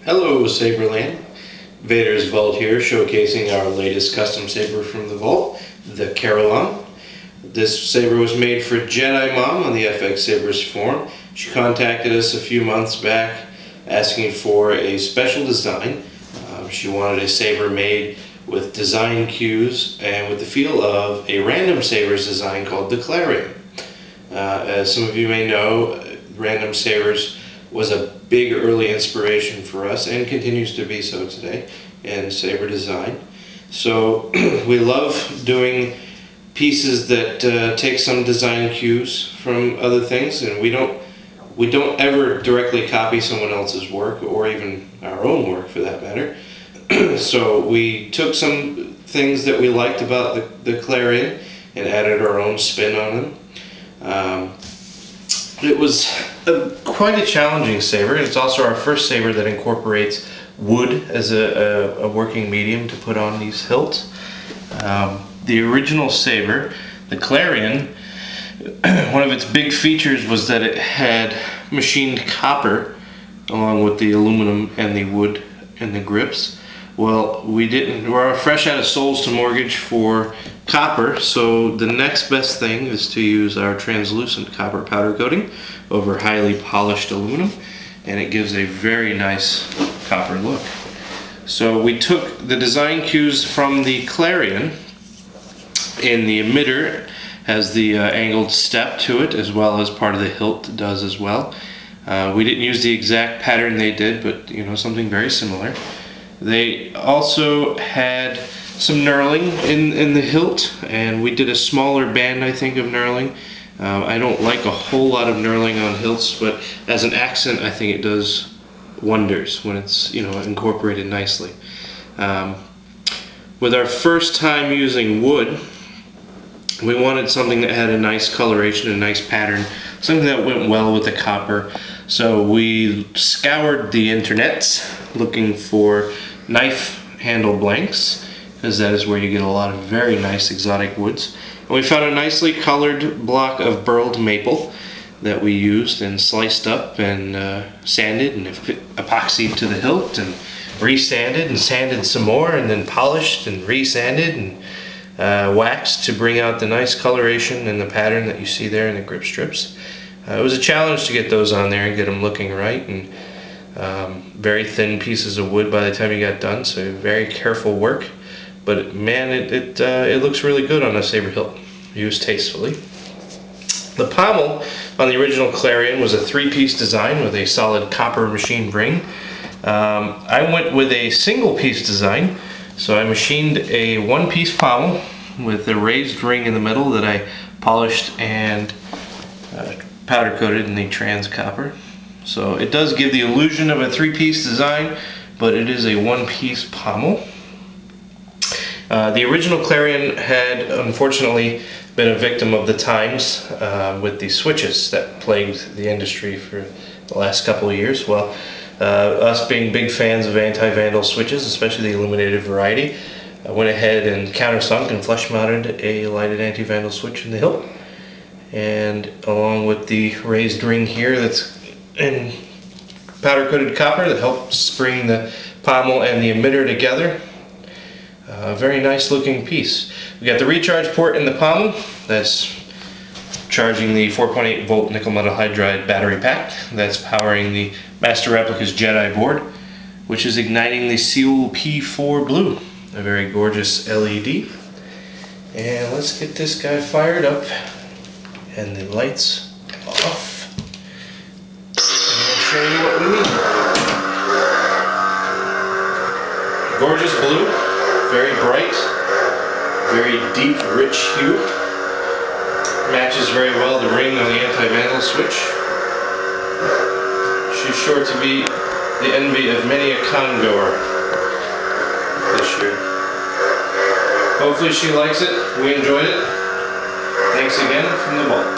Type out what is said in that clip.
Hello Saberland, Vader's Vault here, showcasing our latest custom saber from the vault, the Carillon. This saber was made for Jedi Mom on the FX Sabers forum. She contacted us a few months back asking for a special design. She wanted a saber made with design cues and with the feel of a Randomsabers design called the Clarion. As some of you may know, Randomsabers was a big early inspiration for us and continues to be so today in saber design. So we love doing pieces that take some design cues from other things, and we don't ever directly copy someone else's work or even our own work for that matter. So we took some things that we liked about the Clarion and added our own spin on them. It was quite a challenging saber. It's also our first saber that incorporates wood as a working medium to put on these hilts. The original saber, the Clarion, one of its big features was that it had machined copper along with the aluminum and the wood and the grips. Well, we're fresh out of souls to mortgage for copper, so the next best thing is to use our translucent copper powder coating over highly polished aluminum, and it gives a very nice copper look. So we took the design cues from the Clarion. In the emitter has the angled step to it, as well as part of the hilt does as well. We didn't use the exact pattern they did, but something very similar. They also had some knurling in the hilt, and we did a smaller band, I think, of knurling. I don't like a whole lot of knurling on hilts, but as an accent I think it does wonders when it's incorporated nicely. With our first time using wood, we wanted something that had a nice coloration, a nice pattern, something that went well with the copper. So we scoured the internets looking for knife handle blanks, because that is where you get a lot of very nice exotic woods. And we found a nicely colored block of burled maple that we used and sliced up and sanded and epoxied to the hilt and resanded and sanded some more and then polished and resanded and waxed to bring out the nice coloration and the pattern that you see there in the grip strips. It was a challenge to get those on there and get them looking right, and very thin pieces of wood by the time you got done, so very careful work. But man, it looks really good on a saber hilt, used tastefully. The pommel on the original Clarion was a three-piece design with a solid copper machined ring. I went with a single-piece design, so I machined a one-piece pommel with a raised ring in the middle that I polished and powder coated in the trans copper. So it does give the illusion of a three-piece design, but it is a one-piece pommel. The original Clarion had unfortunately been a victim of the times with the switches that plagued the industry for the last couple of years. Well, us being big fans of anti-vandal switches, especially the illuminated variety, I went ahead and countersunk and flush mounted a lighted anti-vandal switch in the hilt. And along with the raised ring here that's in powder coated copper that helps bring the pommel and the emitter together. A very nice looking piece. We got the recharge port in the pommel that's charging the 4.8 volt nickel metal hydride battery pack that's powering the Master Replica's Jedi board, which is igniting the Seoul P4 blue, a very gorgeous LED. And let's get this guy fired up and the lights off, and I'll show you what we mean. Gorgeous blue, very bright, very deep, rich hue. Matches very well the ring on the anti-vandal switch. She's sure to be the envy of many a con-goer this year. Hopefully she likes it. We enjoyed it. Thanks again from the vault.